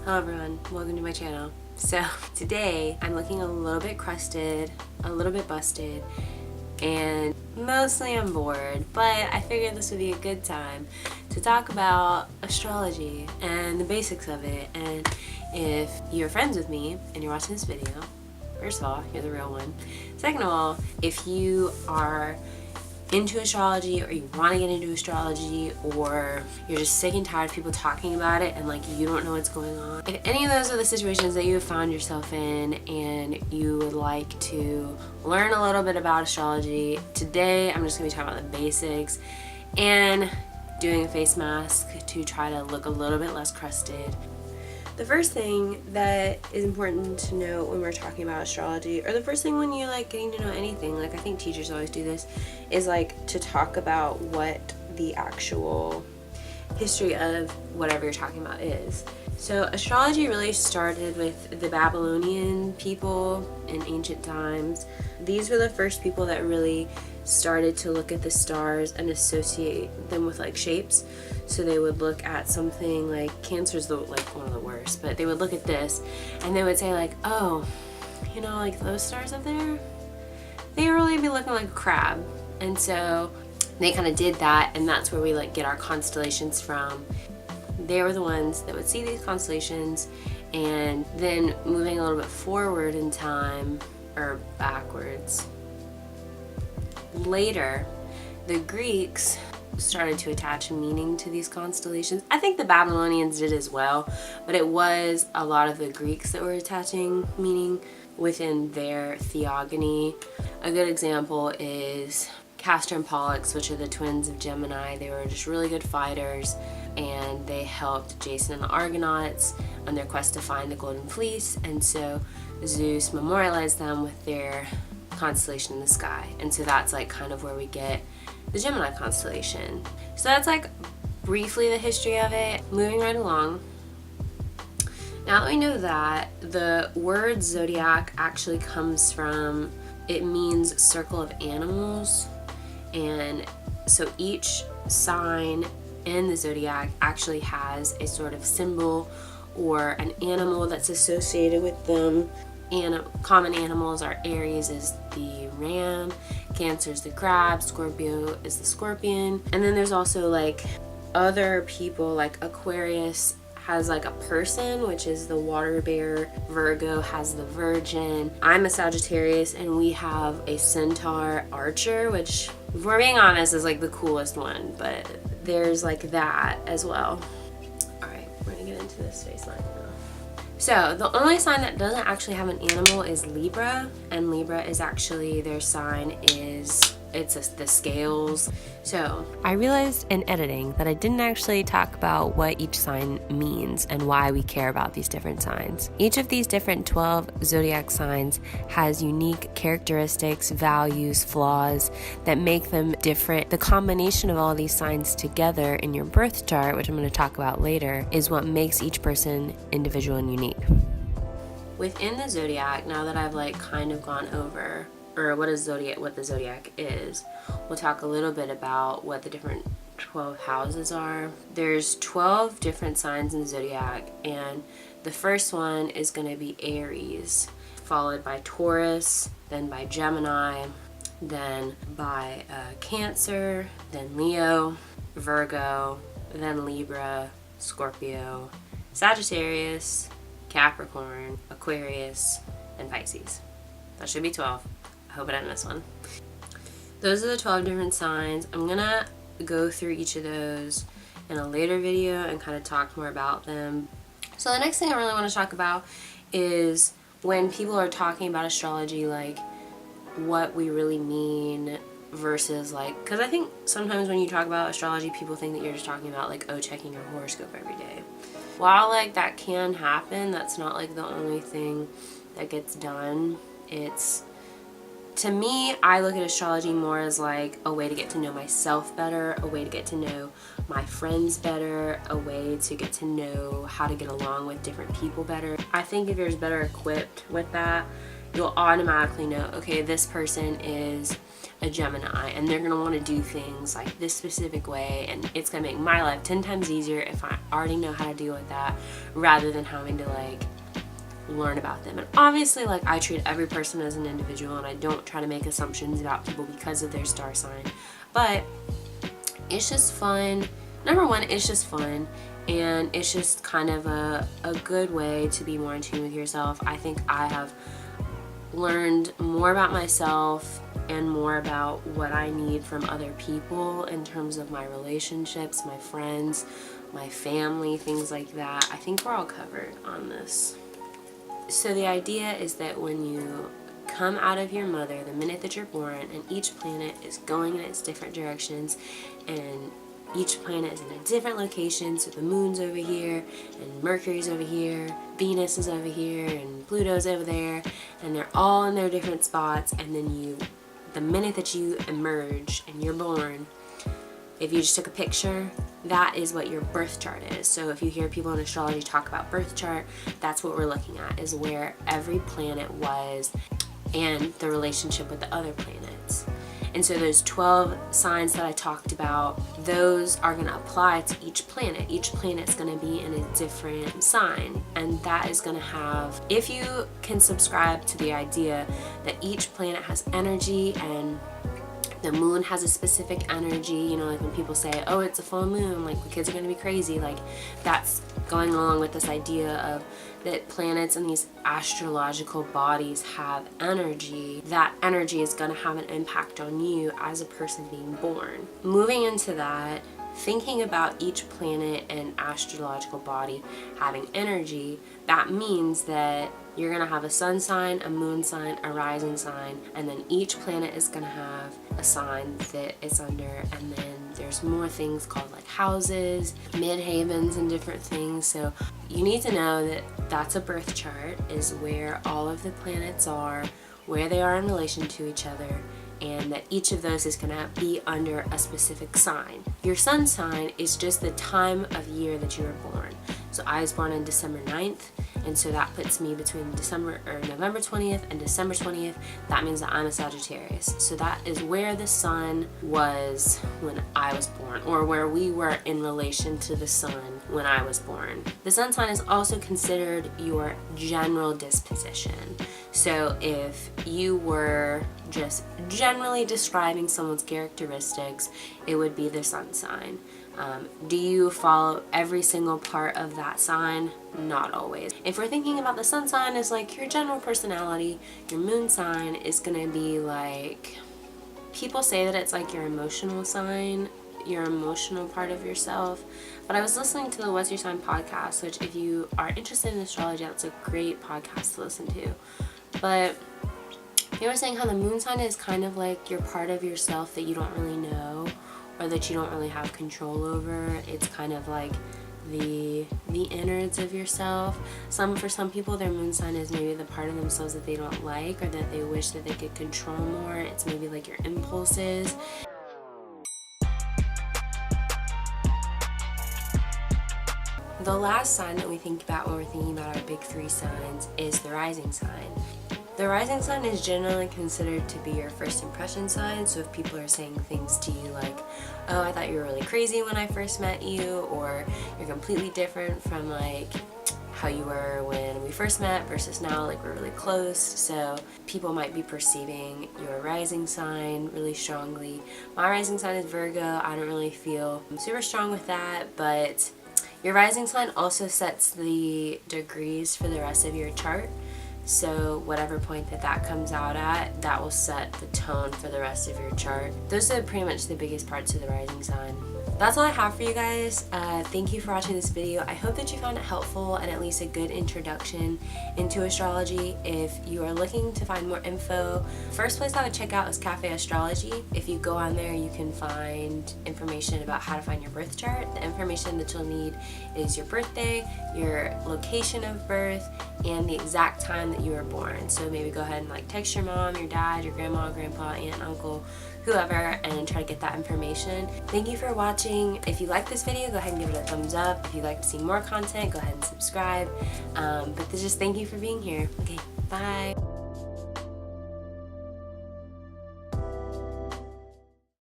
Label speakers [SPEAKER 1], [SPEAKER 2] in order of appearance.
[SPEAKER 1] Hello everyone, welcome to my channel. So today I'm looking a little bit crusted, a little bit busted, and mostly I'm bored, but I figured this would be a good time to talk about astrology and the basics of it. And if you're friends with me and you're watching this video, first of all, you're the real one. Second of all, if you are into astrology or you want to get into astrology, or you're just sick and tired of people talking about it and like you don't know what's going on, if any of those are the situations that you have found yourself in and you would like to learn a little bit about astrology, today I'm just going to be talking about the basics and doing a face mask to try to look a little bit less crusted. The first thing that is important to know when we're talking about astrology, or the first thing when you're like getting to know anything, like I think teachers always do this, is like to talk about what the actual history of whatever you're talking about is. So astrology really started with the Babylonian people in ancient times. These were the first people that really started to look at the stars and associate them with like shapes. So they would look at something like Cancer's like one of the worst, but they would look at this and they would say like, oh, you know, like those stars up there, they really be looking like a crab. And so they kind of did that, and that's where we like get our constellations from. They were the ones that would see these constellations, and then moving a little bit forward in time, or backwards, later the Greeks started to attach meaning to these constellations. I think the Babylonians did as well, but it was a lot of the Greeks that were attaching meaning within their theogony. A good example is Castor and Pollux, which are the twins of Gemini. They were just really good fighters, and they helped Jason and the Argonauts on their quest to find the Golden Fleece, and so Zeus memorialized them with their constellation in the sky. And so that's like kind of where we get the Gemini constellation. So that's like briefly the history of it. Moving right along. Now that we know that, the word zodiac actually comes from, it means circle of animals. And so each sign in the zodiac actually has a sort of symbol or an animal that's associated with them. And common animals are Aries is the ram, Cancer is the crab, Scorpio is the scorpion. And then there's also like other people, like Aquarius has like a person, which is the water bear. Virgo has the virgin. I'm a Sagittarius, and we have a centaur archer, which, if we're being honest, is like the coolest one, but there's like that as well. All right, we're gonna get into this face line now. So the only sign that doesn't actually have an animal is Libra, and Libra is actually, their sign is, the scales. So I realized in editing that I didn't actually talk about what each sign means and why we care about these different signs. Each of these different 12 zodiac signs has unique characteristics, values, flaws that make them different. The combination of all these signs together in your birth chart, which I'm going to talk about later, is what makes each person individual and unique. Within the zodiac, now that I've like kind of gone over what the zodiac is, we'll talk a little bit about what the different 12 houses are. There's 12 different signs in the zodiac, and the first one is going to be Aries, followed by Taurus, then by Gemini, then by Cancer, then Leo, Virgo, then Libra, Scorpio, Sagittarius, Capricorn, Aquarius, and Pisces. That should be 12. I hope I didn't miss one. Those are the 12 different signs. I'm gonna go through each of those in a later video and kind of talk more about them. So the next thing I really want to talk about is when people are talking about astrology, like what we really mean versus like, because I think sometimes when you talk about astrology, people think that you're just talking about like, oh, checking your horoscope every day. While like that can happen, that's not like the only thing that gets done. To me, I look at astrology more as like a way to get to know myself better, a way to get to know my friends better, a way to get to know how to get along with different people better. I think if you're better equipped with that, you'll automatically know, okay, this person is a Gemini and they're gonna want to do things like this specific way, and it's gonna make my life 10 times easier if I already know how to deal with that, rather than having to like learn about them. And obviously, like, I treat every person as an individual and I don't try to make assumptions about people because of their star sign, but it's just fun. Number one, it's just fun, and it's just kind of a good way to be more in tune with yourself. I think I have learned more about myself and more about what I need from other people in terms of my relationships, my friends, my family, things like that. I think we're all covered on this. So the idea is that when you come out of your mother, the minute that you're born, and each planet is going in its different directions, and each planet is in a different location. So the moon's over here, and Mercury's over here, Venus is over here, and Pluto's over there, and they're all in their different spots. And then the minute that you emerge and you're born, if you just took a picture, that is what your birth chart is. So if you hear people in astrology talk about birth chart, that's what we're looking at, is where every planet was and the relationship with the other planets. And so those 12 signs that I talked about, those are going to apply to each planet. Each planet's going to be in a different sign, and that is going to have, if you can subscribe to the idea that each planet has energy and the moon has a specific energy, you know, like when people say, oh, it's a full moon, like the kids are going to be crazy, like that's going along with this idea of that planets and these astrological bodies have energy. That energy is going to have an impact on you as a person being born. Moving into that, thinking about each planet and astrological body having energy, that means that you're going to have a sun sign, a moon sign, a rising sign, and then each planet is going to have a sign that it's under, and then there's more things called like houses, midhavens, and different things. So you need to know that that's a birth chart, is where all of the planets are, where they are in relation to each other, and that each of those is going to be under a specific sign. Your sun sign is just the time of year that you were born. So I was born on December 9th, and so that puts me between November 20th and December 20th. That means that I'm a Sagittarius. So that is where the sun was when I was born, or where we were in relation to the sun when I was born. The sun sign is also considered your general disposition. So if you were just generally describing someone's characteristics, it would be the sun sign. Do you follow every single part of that sign? Not always. If we're thinking about the sun sign as like your general personality, your moon sign is gonna be like, people say that it's like your emotional sign, your emotional part of yourself. But I was listening to the What's Your Sign podcast, which if you are interested in astrology, that's a great podcast to listen to. But they were saying how the moon sign is kind of like your part of yourself that you don't really know, or that you don't really have control over. It's kind of like the innards of yourself. For some people, their moon sign is maybe the part of themselves that they don't like, or that they wish that they could control more. It's maybe like your impulses. The last sign that we think about when we're thinking about our big three signs is the rising sign. The rising sign is generally considered to be your first impression sign. So if people are saying things to you like, oh, I thought you were really crazy when I first met you, or you're completely different from like how you were when we first met versus now, like we're really close. So people might be perceiving your rising sign really strongly. My rising sign is Virgo. I don't really feel super strong with that, but your rising sign also sets the degrees for the rest of your chart. So whatever point that comes out at, that will set the tone for the rest of your chart. Those are pretty much the biggest parts of the rising sign. That's all I have for you guys. Thank you for watching this video. I hope that you found it helpful and at least a good introduction into astrology. If you are looking to find more info, first place I would check out is Cafe Astrology. If you go on there, you can find information about how to find your birth chart. The information that you'll need is your birthday, your location of birth, and the exact time that you were born. So maybe go ahead and like text your mom, your dad, your grandma, grandpa, aunt, uncle, whoever, and try to get that information. Thank you for watching. If you like this video, go ahead and give it a thumbs up. If you'd like to see more content, go ahead and subscribe. But just thank you for being here. Okay, bye.